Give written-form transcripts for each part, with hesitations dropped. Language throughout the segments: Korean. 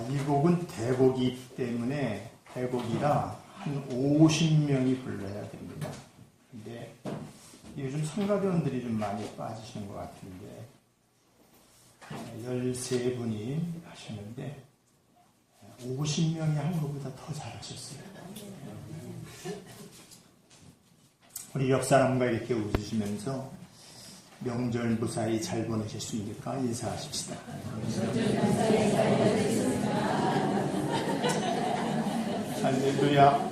이 곡은 대곡이기 때문에 대곡이라 한 50명이 불러야 됩니다. 근데 요즘 성가대원들이 좀 많이 빠지시는 것 같은데 13분이 하시는데 50명이 한 것보다 더 잘하셨어요. 우리 옆 사람과 이렇게 웃으시면서 명절 무사히 잘 보내셨습니까? 인사하십시다. 할렐루야.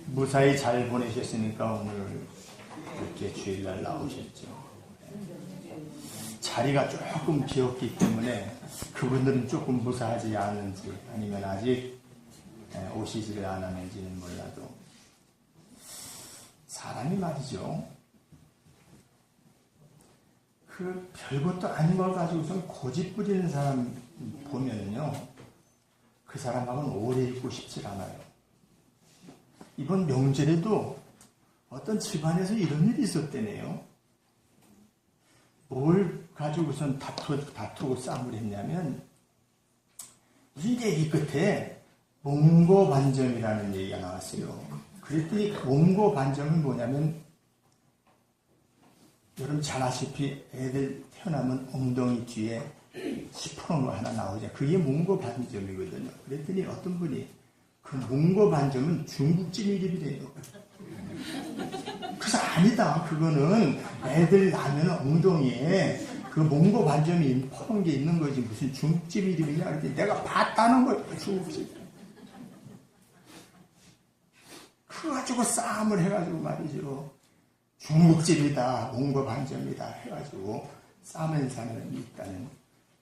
무사히 잘 보내셨으니까 오늘 이렇게 주일날 나오셨죠. 자리가 조금 비었기 때문에 그분들은 조금 무사하지 않은지 아니면 아직 오시지를 않았는지는 몰라도 사람이 말이죠. 그 별것도 아닌 걸 가지고선 고집 부리는 사람 보면요. 그 사람하고는 오래 있고 싶지 않아요. 이번 명절에도 어떤 집안에서 이런 일이 있었대네요. 뭘 가지고선 다투고 싸움을 했냐면 무슨 얘기 끝에 몽고반점이라는 얘기가 나왔어요. 그랬더니 몽고반점은 뭐냐면 여러분 잘 아시피 애들 태어나면 엉덩이 뒤에 시퍼런 거 하나 나오죠. 그게 몽고반점이거든요. 그랬더니 어떤 분이 그 몽고반점은 중국집 이름이래요. 그래서 아니다. 그거는 애들 낳으면 엉덩이에 그 몽고반점이 퍼런 게 있는 거지. 무슨 중국집 이름이냐. 그랬더니 내가 봤다는 거예요. 중국집. 그거 가지고 싸움을 해가지고 말이죠. 중국집이다, 몽고반점이다 해가지고 싸우는 사람이 있다는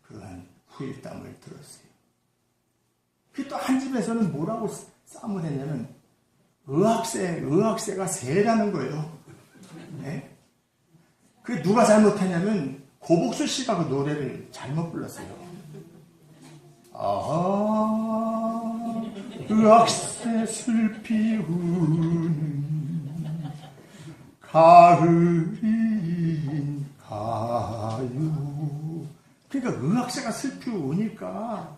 그러한 후일담을 들었어요. 그 또 한 집에서는 뭐라고 싸움을 했냐면 의학세가 세라는 거예요. 네? 그 누가 잘못했냐면 고복수 씨가 그 노래를 잘못 불렀어요. 아하, 의학세 슬피우는 가을인 가요. 그러니까 의학세가 슬피 오니까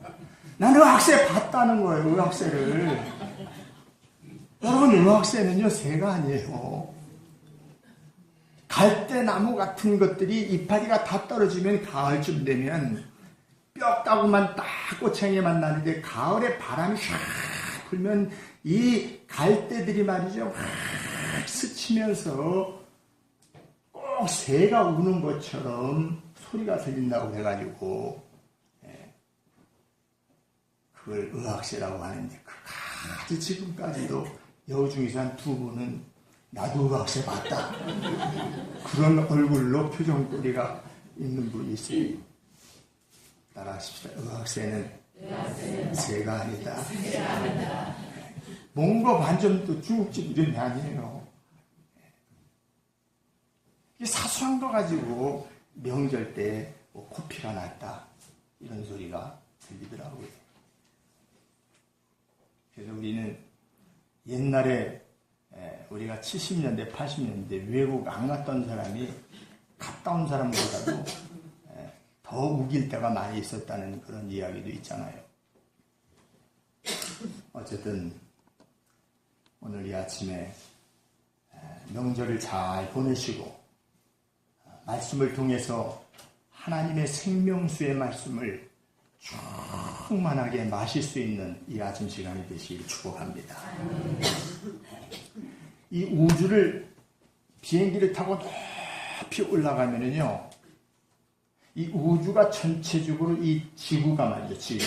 나는 의학세 봤다는 거예요. 의학세를. 여러분 의학세는요 새가 아니에요. 갈대나무 같은 것들이 이파리가 다 떨어지면 가을쯤 되면 뼈 따구만 딱 꼬챙이만 나는데 가을에 바람이 샥 불면 이 갈대들이 말이죠 확 스치면서 꼭 새가 우는 것처럼 소리가 들린다고 해가지고 그걸 의학세라고 하는데 그까지 지금까지도 여우 중에서 한 2분은 나도 의학세 봤다 그런 얼굴로 표정꼬리가 있는 분이 있어요. 따라하십시다. 의학세는 새가 아니다. 몽고반점도 중국집 이름이 아니에요. 사소한 거 가지고 명절 때 뭐 코피가 났다 이런 소리가 들리더라고요. 그래서 우리는 옛날에 우리가 70년대 80년대 외국 안 갔던 사람이 갔다 온 사람보다도 더 우길 때가 많이 있었다는 그런 이야기도 있잖아요. 어쨌든 오늘 이 아침에 명절을 잘 보내시고 말씀을 통해서 하나님의 생명수의 말씀을 충만하게 마실 수 있는 이 아침 시간이 되시길 축복합니다. 이 우주를 비행기를 타고 높이 올라가면은요, 이 우주가 전체적으로 이 지구가 말이죠,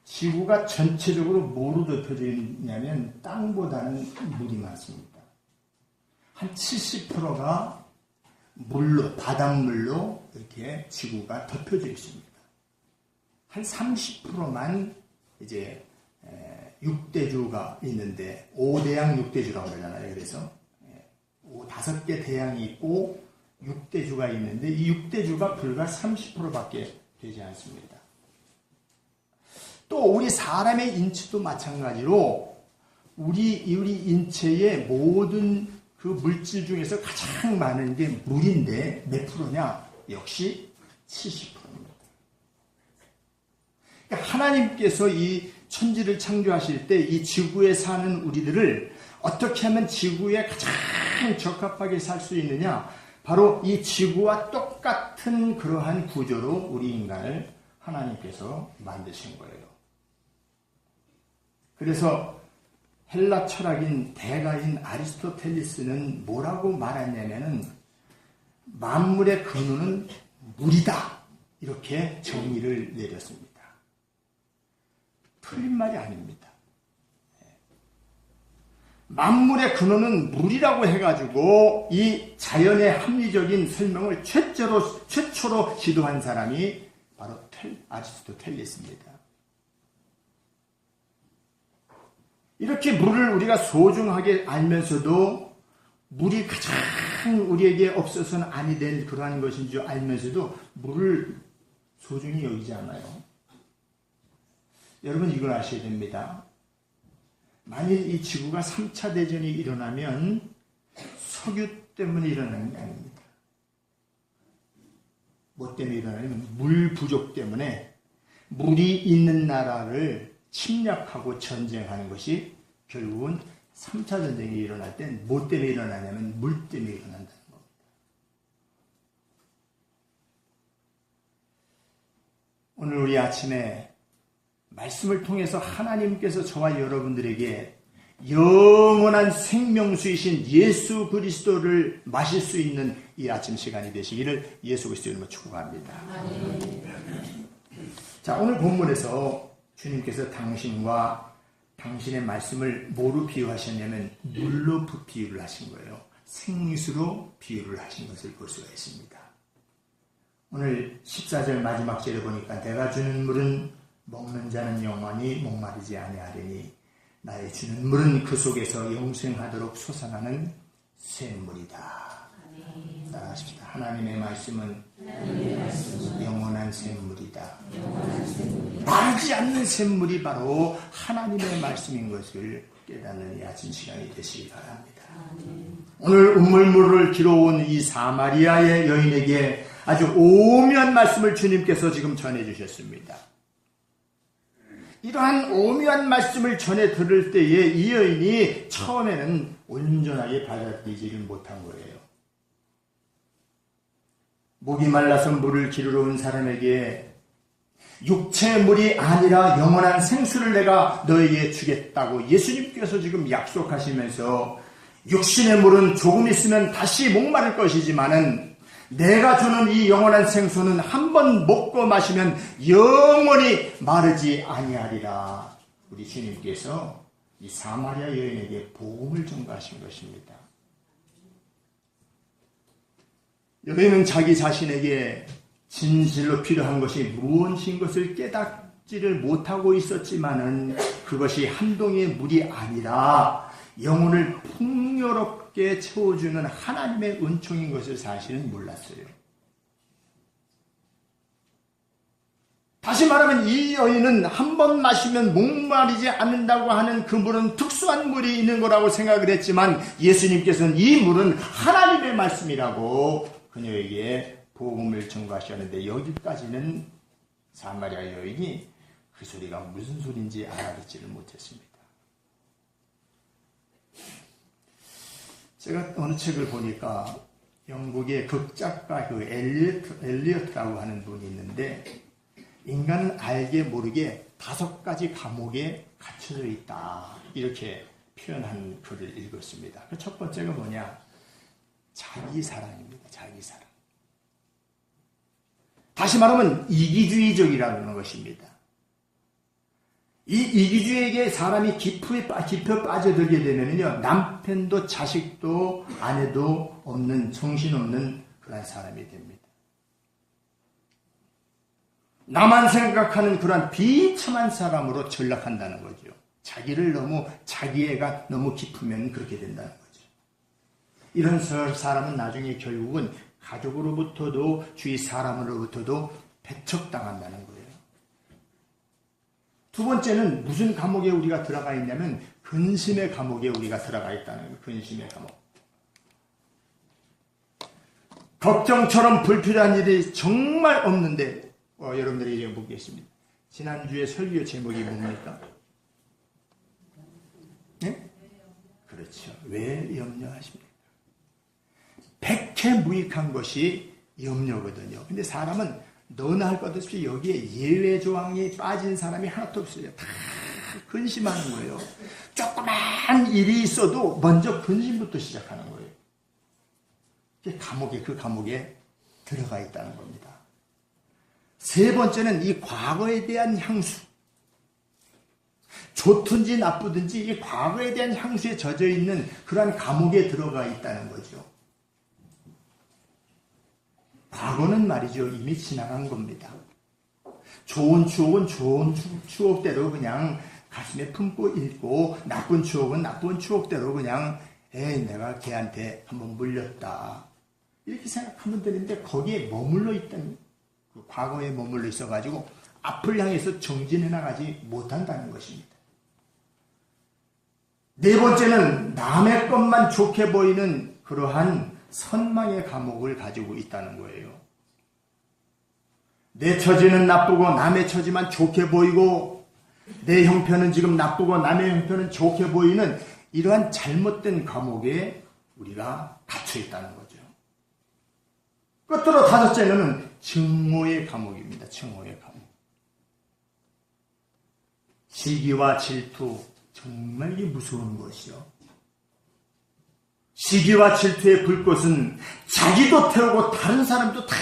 지구가 전체적으로 뭐로 덮여져 있냐면 땅보다는 물이 많습니다. 한 70%가 물로, 바닷물로 이렇게 지구가 덮여져 있습니다. 한 30%만 이제 6대주가 있는데 5대양 6대주라고 그러잖아요. 그래서 5개 대양이 있고 6대주가 있는데 이 6대주가 불과 30%밖에 되지 않습니다. 또 우리 사람의 인체도 마찬가지로 우리 인체의 모든 그 물질 중에서 가장 많은 게 물인데 몇 프로냐? 역시 70%입니다. 하나님께서 이 천지를 창조하실 때 이 지구에 사는 우리들을 어떻게 하면 지구에 가장 적합하게 살 수 있느냐? 바로 이 지구와 똑같은 그러한 구조로 우리 인간을 하나님께서 만드신 거예요. 그래서 헬라 철학인 대가인 아리스토텔레스는 뭐라고 말했냐면은 만물의 근원은 물이다. 이렇게 정의를 내렸습니다. 틀린 말이 아닙니다. 만물의 근원은 물이라고 해가지고 이 자연의 합리적인 설명을 최초로 시도한 사람이 바로 아리스토텔레스입니다. 이렇게 물을 우리가 소중하게 알면서도 물이 가장 우리에게 없어서는 아니 된 그러한 것인 줄 알면서도 물을 소중히 여기지 않아요. 여러분 이걸 아셔야 됩니다. 만일 이 지구가 3차 대전이 일어나면 석유 때문에 일어나는 게 아닙니다. 뭐 때문에 일어나냐면 물 부족 때문에 물이 있는 나라를 침략하고 전쟁하는 것이 결국은 3차 전쟁이 일어날 땐 뭐 때문에 일어나냐면 물 때문에 일어난다는 겁니다. 오늘 우리 아침에 말씀을 통해서 하나님께서 저와 여러분들에게 영원한 생명수이신 예수 그리스도를 마실 수 있는 이 아침 시간이 되시기를 예수 그리스도 이름으로 축복합니다. 자, 오늘 본문에서 주님께서 당신과 당신의 말씀을 뭐로 비유하셨냐면 물로 비유를 하신 거예요. 생수로 비유를 하신 것을 볼 수가 있습니다. 오늘 14절 마지막 절에 보니까 내가 주는 물은 먹는 자는 영원히 목마르지 아니하리니 나의 주는 물은 그 속에서 영생하도록 솟아나는 샘물이다. 따라하십시다. 하나님의 말씀은 영원한 샘물이다. 마르지 않는 샘물이 바로 하나님의 말씀인 것을 깨닫는 이 아침 시간이 되시기 바랍니다. 오늘 우물물을 길어온 이 사마리아의 여인에게 아주 오묘한 말씀을 주님께서 지금 전해주셨습니다. 이러한 오묘한 말씀을 전해 들을 때에 이 여인이 처음에는 온전하게 받아들이지를 못한 거예요. 목이 말라서 물을 기르러 온 사람에게 육체의 물이 아니라 영원한 생수를 내가 너에게 주겠다고 예수님께서 지금 약속하시면서 육신의 물은 조금 있으면 다시 목마를 것이지만은 내가 주는 이 영원한 생수는 한 번 먹고 마시면 영원히 마르지 아니하리라. 우리 주님께서 이 사마리아 여인에게 복음을 전가하신 것입니다. 여인은 자기 자신에게 진실로 필요한 것이 무엇인 것을 깨닫지를 못하고 있었지만은 그것이 한동의 물이 아니라 영혼을 풍요롭게 채워주는 하나님의 은총인 것을 사실은 몰랐어요. 다시 말하면 이 여인은 한 번 마시면 목마르지 않는다고 하는 그 물은 특수한 물이 있는 거라고 생각을 했지만 예수님께서는 이 물은 하나님의 말씀이라고 그녀에게 복음을 전가하셨는데 여기까지는 사마리아 여인이 그 소리가 무슨 소리인지 알아듣지를 못했습니다. 제가 어느 책을 보니까 영국의 극작가 그 엘리어트라고 하는 분이 있는데 인간은 알게 모르게 5가지 감옥에 갇혀져 있다 이렇게 표현한 글을 읽었습니다. 그 첫 번째가 뭐냐? 자기 사랑입니다. 자기 사랑. 다시 말하면 이기주의적이라는 것입니다. 이 이기주의에게 사람이 깊이 빠져들게 되면요 남편도 자식도 아내도 없는 정신없는 그런 사람이 됩니다. 나만 생각하는 그런 비참한 사람으로 전락한다는 거죠. 자기를 너무 자기애가 너무 깊으면 그렇게 된다는 거죠. 이런 사람은 나중에 결국은 가족으로부터도 주위 사람으로부터도 배척당한다는 거예요. 두 번째는 무슨 감옥에 우리가 들어가 있냐면 근심의 감옥에 우리가 들어가 있다는 거예요. 근심의 감옥. 걱정처럼 불필요한 일이 정말 없는데 여러분들이 이제 보겠습니다. 지난주에 설교 제목이 뭡니까? 네? 그렇죠. 왜 염려하십니까? 백해무익한 것이 염려거든요. 근데 사람은 너나 할 것 없이 여기에 예외 조항이 빠진 사람이 하나도 없어요. 다 근심하는 거예요. 조그만 일이 있어도 먼저 근심부터 시작하는 거예요. 그 감옥에 들어가 있다는 겁니다. 세 번째는 이 과거에 대한 향수. 좋든지 나쁘든지 이 과거에 대한 향수에 젖어 있는 그러한 감옥에 들어가 있다는 거죠. 과거는 말이죠. 이미 지나간 겁니다. 좋은 추억은 좋은 추억대로 그냥 가슴에 품고 있고, 나쁜 추억은 나쁜 추억대로 그냥 내가 걔한테 한번 물렸다, 이렇게 생각하면 되는데, 거기에 머물러 있다는, 그 과거에 머물러 있어가지고 앞을 향해서 정진해 나가지 못한다는 것입니다. 네 번째는 남의 것만 좋게 보이는 그러한 선망의 감옥을 가지고 있다는 거예요. 내 처지는 나쁘고 남의 처지만 좋게 보이고, 내 형편은 지금 나쁘고 남의 형편은 좋게 보이는 이러한 잘못된 감옥에 우리가 갇혀 있다는 거죠. 끝으로 다섯째는 증오의 감옥입니다. 증오의 감옥. 시기와 질투, 정말 이 무서운 것이요. 시기와 질투의 불꽃은 자기도 태우고 다른 사람도 다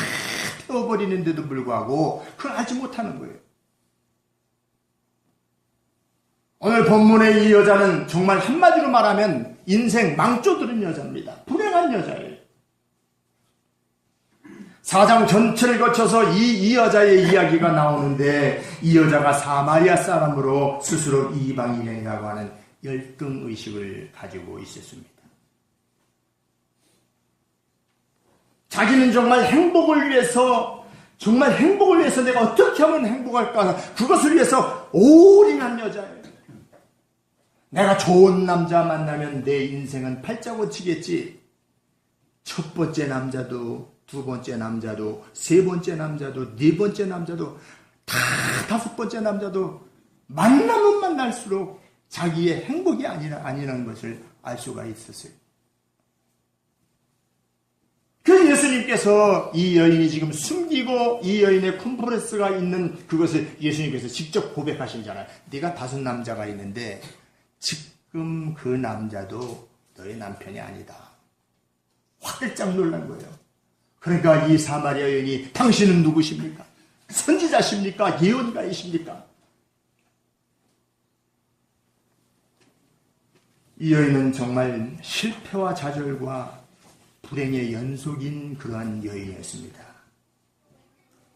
태워버리는데도 불구하고 그걸 알지 못하는 거예요. 오늘 본문의 이 여자는 정말 한마디로 말하면 인생 망조들은 여자입니다. 불행한 여자예요. 4장 전체를 거쳐서 이 여자의 이야기가 나오는데, 이 여자가 사마리아 사람으로 스스로 이방인이라고 하는 열등의식을 가지고 있었습니다. 자기는 정말 행복을 위해서 내가 어떻게 하면 행복할까, 그것을 위해서 올인한 여자예요. 내가 좋은 남자 만나면 내 인생은 팔자고치겠지. 첫 번째 남자도, 두 번째 남자도, 세 번째 남자도, 네 번째 남자도, 다섯 번째 남자도 만나면 만날수록 자기의 행복이 아니라는 것을 알 수가 있었어요. 그 예수님께서 이 여인이 지금 숨기고 이 여인의 콤플렉스가 있는 그것을 예수님께서 직접 고백하시잖아요. 네가 5 남자가 있는데 지금 그 남자도 너의 남편이 아니다. 화들짝 놀란 거예요. 그러니까 이 사마리아 여인이, 당신은 누구십니까? 선지자십니까? 예언가이십니까? 이 여인은 정말 실패와 좌절과 불행의 연속인 그러한 여인이었습니다.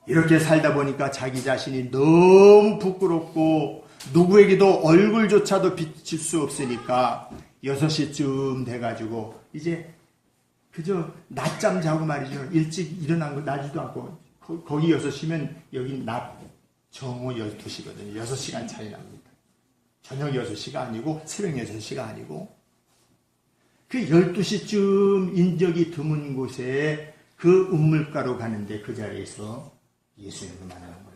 이렇게 살다 보니까 자기 자신이 너무 부끄럽고 누구에게도 얼굴조차도 비칠 수 없으니까 6시쯤 돼가지고 이제 그저 낮잠 자고 말이죠. 일찍 일어난 거 나지도 않고, 거기 6시면 여기 낮 정오 12시거든요. 6시간 차이 납니다. 저녁 6시가 아니고 새벽 6시가 아니고, 그 12시쯤 인적이 드문 곳에 그 우물가로 가는데 그 자리에서 예수님을 만나는 겁니다.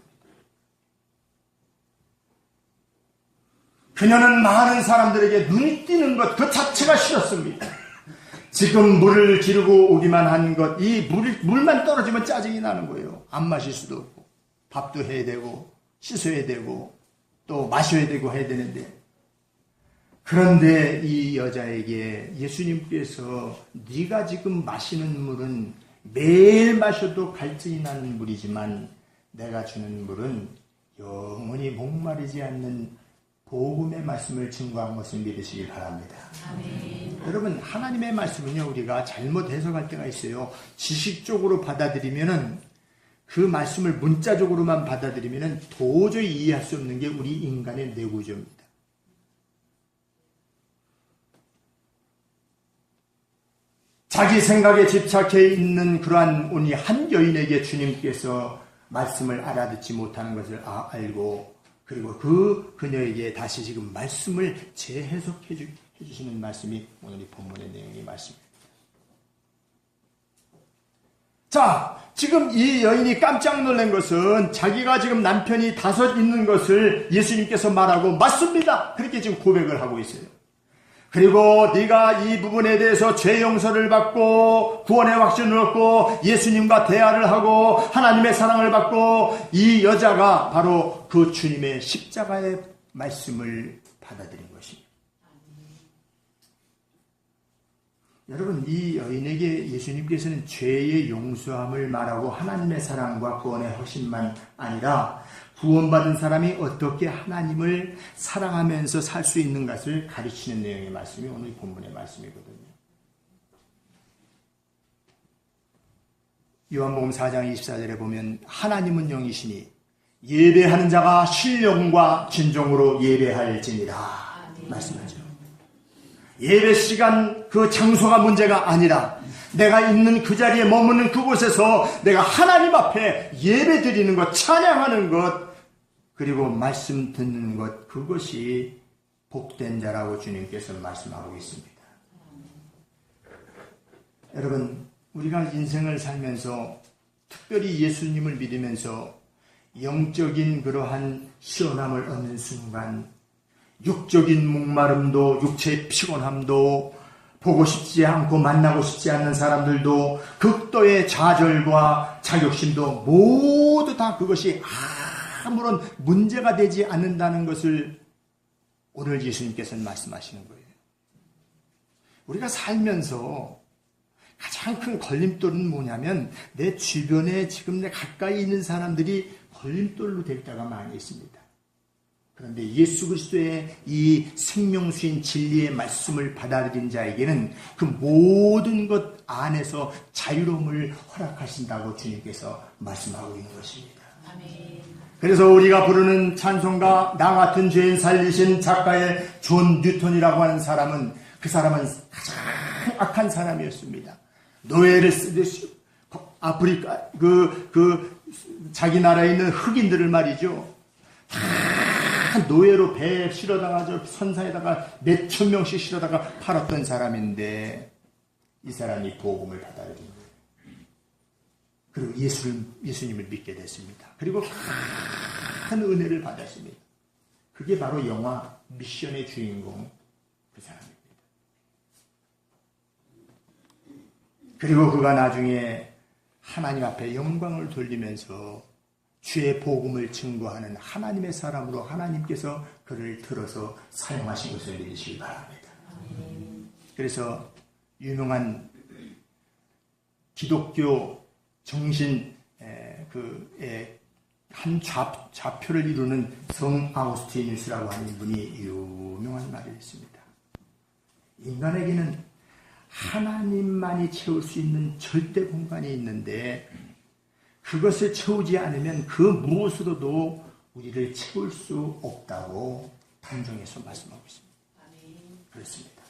그녀는 많은 사람들에게 눈이 띄는 것 그 자체가 싫었습니다. 지금 물을 지르고 오기만 한 것, 이 물만 떨어지면 짜증이 나는 거예요. 안 마실 수도 없고, 밥도 해야 되고, 씻어야 되고, 또 마셔야 되고 해야 되는데, 그런데 이 여자에게 예수님께서 네가 지금 마시는 물은 매일 마셔도 갈증이 나는 물이지만 내가 주는 물은 영원히 목마르지 않는 복음의 말씀을 증거한 것을 믿으시기 바랍니다. 아멘. 여러분, 하나님의 말씀은요, 우리가 잘못 해석할 때가 있어요. 지식적으로 받아들이면은, 그 말씀을 문자적으로만 받아들이면은 도저히 이해할 수 없는 게 우리 인간의 내구조입니다. 자기 생각에 집착해 있는 그러한 우리 한 여인에게 주님께서 말씀을 알아듣지 못하는 것을 알고, 그리고 그녀에게 다시 지금 말씀을 재해석해 주시는 말씀이 오늘 이 본문의 내용의 말씀입니다. 자, 지금 이 여인이 깜짝 놀란 것은 자기가 지금 남편이 5 있는 것을 예수님께서 말하고 맞습니다. 그렇게 지금 고백을 하고 있어요. 그리고 네가 이 부분에 대해서 죄 용서를 받고 구원의 확신을 얻고 예수님과 대화를 하고 하나님의 사랑을 받고 이 여자가 바로 그 주님의 십자가의 말씀을 받아들인 것입니다. 여러분, 이 여인에게 예수님께서는 죄의 용서함을 말하고 하나님의 사랑과 구원의 확신만 아니라 구원받은 사람이 어떻게 하나님을 사랑하면서 살 수 있는 것을 가르치는 내용의 말씀이 오늘 본문의 말씀이거든요. 요한복음 4장 24절에 보면 하나님은 영이시니 예배하는 자가 신령과 진정으로 예배할지니라 말씀하죠. 예배 시간 그 장소가 문제가 아니라 내가 있는 그 자리에 머무는 그곳에서 내가 하나님 앞에 예배 드리는 것, 찬양하는 것, 그리고 말씀 듣는 것, 그것이 복된 자라고 주님께서 말씀하고 있습니다. 여러분, 우리가 인생을 살면서 특별히 예수님을 믿으면서 영적인 그러한 시원함을 얻는 순간 육적인 목마름도 육체의 피곤함도 보고 싶지 않고 만나고 싶지 않는 사람들도 극도의 좌절과 자격심도 모두 다 그것이 아무런 문제가 되지 않는다는 것을 오늘 예수님께서는 말씀하시는 거예요. 우리가 살면서 가장 큰 걸림돌은 뭐냐면 내 주변에 지금 내 가까이 있는 사람들이 걸림돌로 될 때가 많이 있습니다. 그런데 예수 그리스도의 이 생명수인 진리의 말씀을 받아들인 자에게는 그 모든 것 안에서 자유로움을 허락하신다고 주님께서 말씀하고 있는 것입니다. 아멘. 그래서 우리가 부르는 찬송가 나 같은 죄인 살리신 작가의 존 뉴턴이라고 하는 사람은 그 사람은 가장 악한 사람이었습니다. 노예를 쓰듯이 아프리카 자기 나라에 있는 흑인들을 말이죠. 다 노예로 배에 실어다가 선사에다가 몇천 명씩 실어다가 팔았던 사람인데 이 사람이 복음을 받아들인 거예요. 그리고 예수님을 믿게 됐습니다. 그리고 큰 은혜를 받았습니다. 그게 바로 영화 미션의 주인공 그 사람입니다. 그리고 그가 나중에 하나님 앞에 영광을 돌리면서 주의 복음을 증거하는 하나님의 사람으로 하나님께서 그를 들어서 사용하신 것을 믿으시기 바랍니다. 그래서 유명한 기독교 정신 한 좌표를 이루는 성 아우구스티누스라고 하는 분이 유명한 말이 있습니다. 인간에게는 하나님만이 채울 수 있는 절대 공간이 있는데 그것을 채우지 않으면 그 무엇으로도 우리를 채울 수 없다고 단정해서 말씀하고 있습니다. 그렇습니다.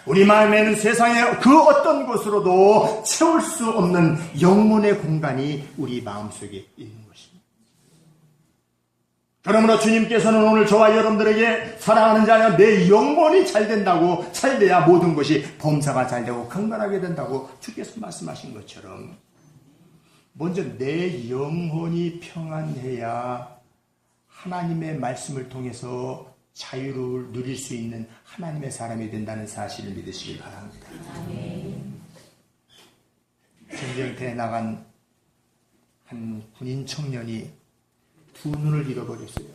우리 마음에는 세상의 그 어떤 것으로도 채울 수 없는 영혼의 공간이 우리 마음속에 있는 것입니다. 그러므로 주님께서는 오늘 저와 여러분들에게 사랑하는 자여 내 영혼이 잘 된다고 잘 돼야 모든 것이 범사가 잘 되고 건강하게 된다고 주께서 말씀하신 것처럼 먼저 내 영혼이 평안해야 하나님의 말씀을 통해서 자유를 누릴 수 있는 하나님의 사람이 된다는 사실을 믿으시길 바랍니다. 전쟁터에 나간 한 군인 청년이 두 눈을 잃어버렸어요.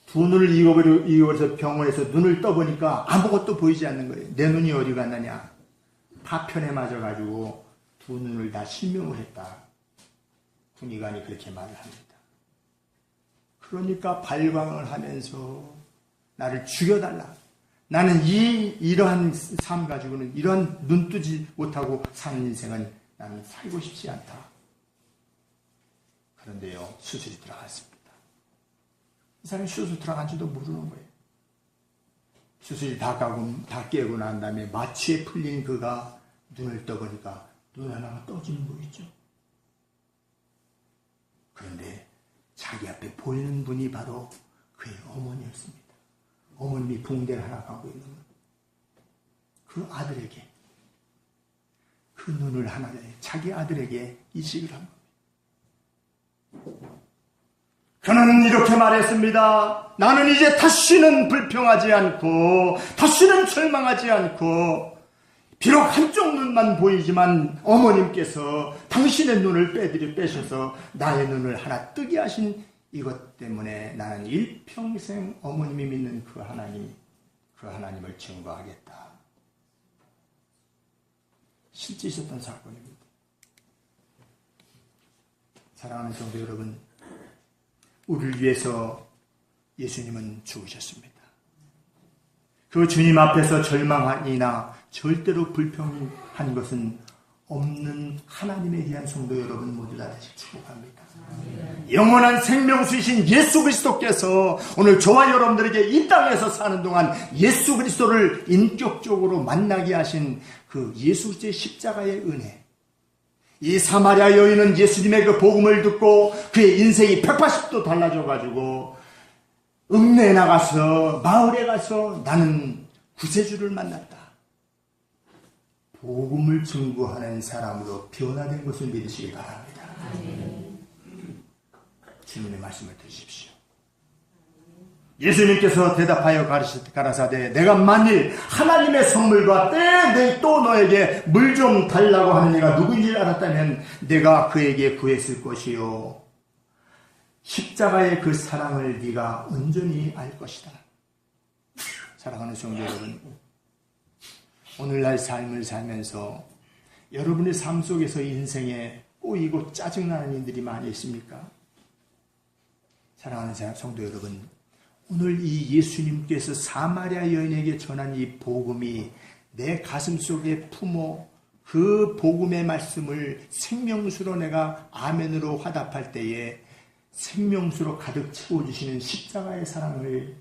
두 눈을 잃어버려서 병원에서 눈을 떠보니까 아무것도 보이지 않는 거예요. 내 눈이 어디 갔느냐. 파편에 맞아가지고 두 눈을 다 실명을 했다. 군의관이 그렇게 말을 합니다. 그러니까 발광을 하면서 나를 죽여달라. 나는 이러한 삶 가지고는 이러한 눈 뜨지 못하고 사는 인생은 나는 살고 싶지 않다. 그런데요, 수술이 들어갔습니다. 이 사람이 수술 들어간 줄도 모르는 거예요. 수술이 다 깨고 난 다음에 마취에 풀린 그가 눈을 떠보니까 눈 하나가 떠지는 거 있죠. 그런데 자기 앞에 보이는 분이 바로 그의 어머니였습니다. 어머님이 붕대를 하나 가고 있는 그 아들에게 그 그 눈을 하나님 자기 아들에게 이식을 한 겁니다. 그는 이렇게 말했습니다. 나는 이제 다시는 불평하지 않고 다시는 절망하지 않고 비록 한쪽 눈만 보이지만 어머님께서 당신의 눈을 빼셔서 나의 눈을 하나 뜨게 하신 이것 때문에 나는 일평생 어머님이 믿는 그 하나님을 증거하겠다. 실제 있었던 사건입니다. 사랑하는 성도 여러분, 우리를 위해서 예수님은 죽으셨습니다. 그 주님 앞에서 절망하니나 절대로 불평한 것은 없는 하나님에 대한 성도 여러분 모두 다 다시 축복합니다. 영원한 생명수이신 예수 그리스도께서 오늘 저와 여러분들에게 이 땅에서 사는 동안 예수 그리스도를 인격적으로 만나게 하신 그 예수 그리스도의 십자가의 은혜, 이 사마리아 여인은 예수님의 그 복음을 듣고 그의 인생이 180도 달라져가지고 읍내에 나가서 마을에 가서 나는 구세주를 만났다. 복음을 증거하는 사람으로 변화된 것을 믿으시기 바랍니다. 주님의 말씀을 들으십시오. 예수님께서 대답하여 가라사대 내가 만일 하나님의 선물과 때에 또 너에게 물 좀 달라고 하는 이가 누구인지 알았다면 내가 그에게 구했을 것이요 십자가의 그 사랑을 네가 온전히 알 것이다. 사랑하는 성도 여러분, 오늘날 삶을 살면서 여러분의 삶 속에서 인생에 꼬이고 짜증나는 일들이 많이 있습니까? 사랑하는 성도 여러분, 오늘 이 예수님께서 사마리아 여인에게 전한 이 복음이 내 가슴 속에 품어 그 복음의 말씀을 생명수로 내가 아멘으로 화답할 때에 생명수로 가득 채워주시는 십자가의 사랑을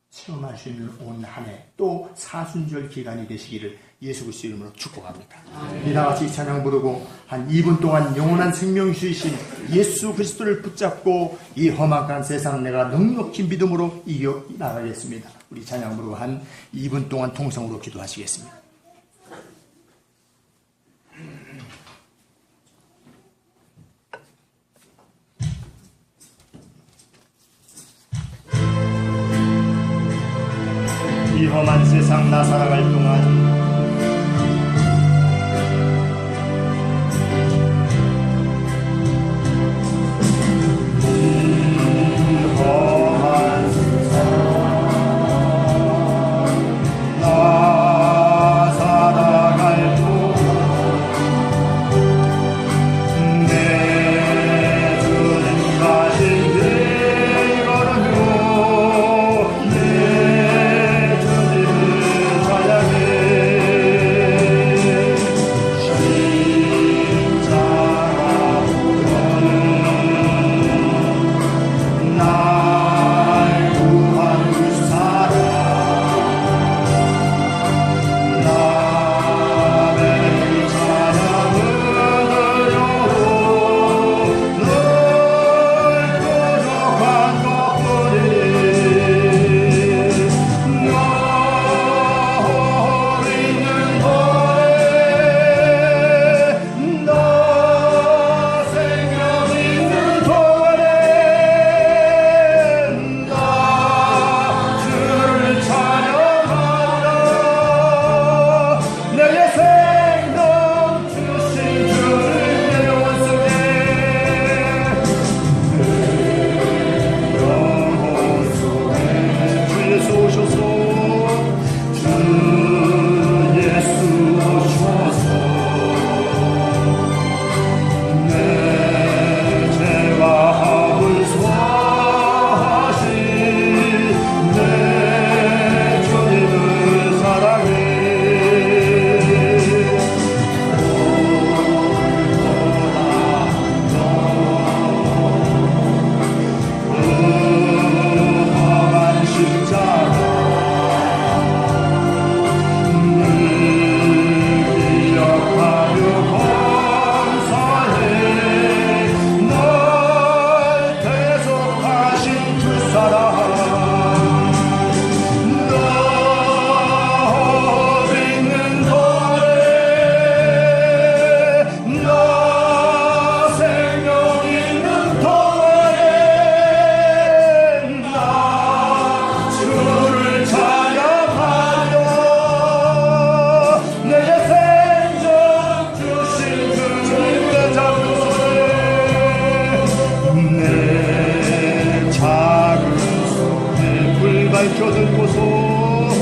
체험할 수 있는 온 한 해 또 사순절 기간이 되시기를 예수 그리스도 이름으로 축복합니다. 우리 다 같이 찬양 부르고 한 2분 동안 영원한 생명수이신 예수 그리스도를 붙잡고 이 험악한 세상 내가 넉넉히 믿음으로 이겨 나가겠습니다. 우리 찬양 부르고 한 2분 동안 통성으로 기도하시겠습니다. 이 험한 세상 나 살아갈 동안 험한 세상 나 살아갈 동안 내 주님 가신 길 걸으며 내 주님을 찬양해 비켜들고서